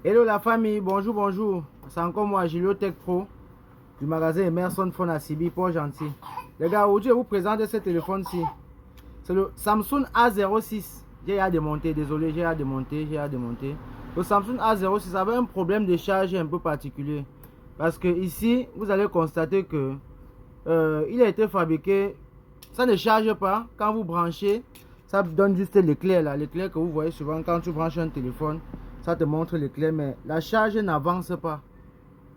Hello la famille, bonjour, bonjour. C'est encore moi, Julio Tech Pro, du magasin Emerson Phone à Sibi, pour gentil. Les gars, aujourd'hui, je vous présente ce téléphone-ci. C'est le Samsung A06. J'ai à démonter, désolé, j'ai à démonter. Le Samsung A06 avait un problème de charge un peu particulier. Parce que ici, vous allez constater que il a été fabriqué, ça ne charge pas. Quand vous branchez, ça donne juste l'éclair là, l'éclair que vous voyez souvent quand tu branches un téléphone. Ça te montre l'éclair, mais la charge n'avance pas.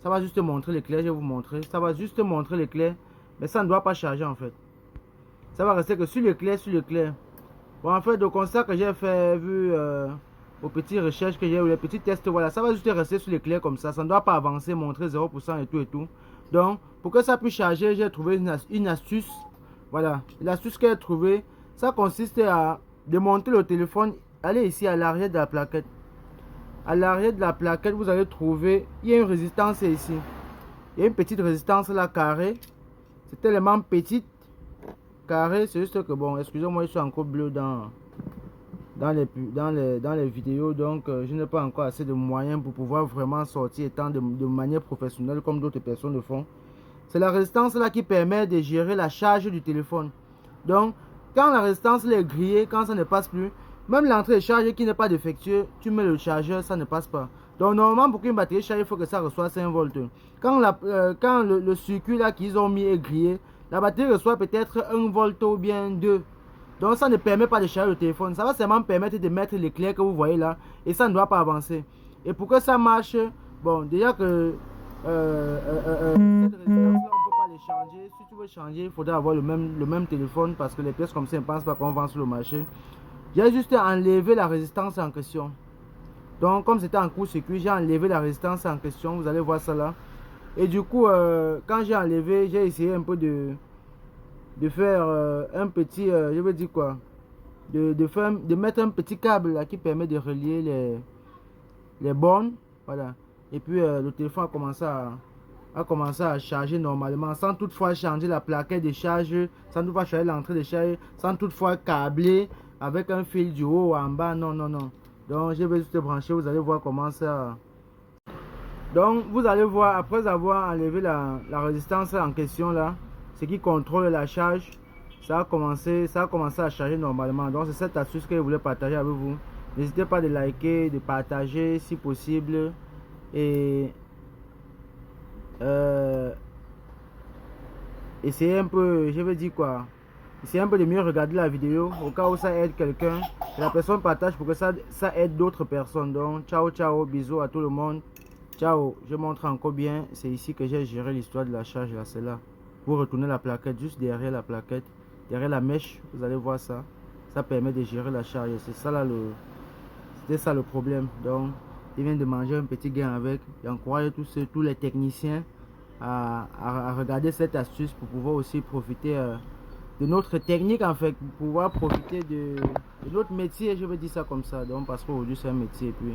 Ça va juste montrer l'éclair, je vais vous montrer. Ça va juste montrer l'éclair, mais ça ne doit pas charger en fait. Ça va rester que sur l'éclair, Bon, en fait, le constat que j'ai fait, vu aux petites recherches que j'ai, ou les petits tests, voilà, ça va juste rester sur l'éclair comme ça. Ça ne doit pas avancer, montrer 0% et tout et tout. Donc, pour que ça puisse charger, j'ai trouvé une astuce. Voilà, l'astuce que j'ai trouvée, ça consiste à démonter le téléphone, aller ici à l'arrière de la plaquette. À l'arrière de la plaquette, vous allez trouver, il y a une résistance ici. Il y a une petite résistance là, carrée. C'est tellement petite, carrée. C'est juste que, bon, excusez-moi, je suis encore bleu dans les vidéos. Donc, je n'ai pas encore assez de moyens pour pouvoir vraiment sortir étant de manière professionnelle comme d'autres personnes le font. C'est la résistance là qui permet de gérer la charge du téléphone. Donc, quand la résistance là est grillée, quand ça ne passe plus, même l'entrée de charge qui n'est pas défectueuse, tu mets le chargeur, ça ne passe pas. Donc, normalement, pour qu'une batterie charge, il faut que ça reçoive 5 volts. Quand le circuit là qu'ils ont mis est grillé, la batterie reçoit peut-être 1 volt ou bien 2. Donc, ça ne permet pas de charger le téléphone. Ça va seulement permettre de mettre l'éclair que vous voyez là. Et ça ne doit pas avancer. Et pour que ça marche, bon, déjà que cette résistance là, on ne peut pas les changer. Si tu veux changer, il faudra avoir le même téléphone parce que les pièces comme ça, on ne pense pas qu'on vend sur le marché. J'ai juste enlevé la résistance en question. Donc, comme c'était en court-circuit, j'ai enlevé la résistance en question. Vous allez voir ça là. Et du coup, quand j'ai enlevé, j'ai essayé un peu de faire un petit, je veux dire quoi, de mettre un petit câble là qui permet de relier les bornes. Voilà. Et puis, le téléphone a commencé à charger normalement, sans toutefois changer la plaquette de charge, sans toutefois changer l'entrée de charge, sans toutefois câbler avec un fil du haut en bas. Non, non, non. Donc, je vais juste brancher. Vous allez voir comment ça. Donc, vous allez voir, après avoir enlevé la résistance en question là, ce qui contrôle la charge, ça a commencé à charger normalement. Donc, c'est cette astuce que je voulais partager avec vous. N'hésitez pas de liker, de partager si possible. Et essayez un peu, je veux dire quoi, essayez un peu de mieux regarder la vidéo au cas où ça aide quelqu'un. La personne partage pour que ça aide d'autres personnes. Donc, ciao, ciao, bisous à tout le monde. Ciao, je montre encore bien. C'est ici que j'ai géré l'histoire de la charge. Là, c'est là. Vous retournez la plaquette juste derrière la plaquette, derrière la mèche. Vous allez voir ça. Ça permet de gérer la charge. C'est ça là c'était ça le problème. Donc, il vient de manger un petit gain avec. J'encourage tous les techniciens à regarder cette astuce pour pouvoir aussi profiter de notre technique en fait, pour pouvoir profiter de notre métier, je veux dire ça comme ça. Donc, parce qu'aujourd'hui c'est un métier et puis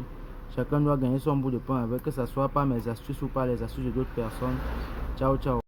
chacun doit gagner son bout de pain avec, que ce soit par mes astuces ou par les astuces de d'autres personnes. Ciao, ciao.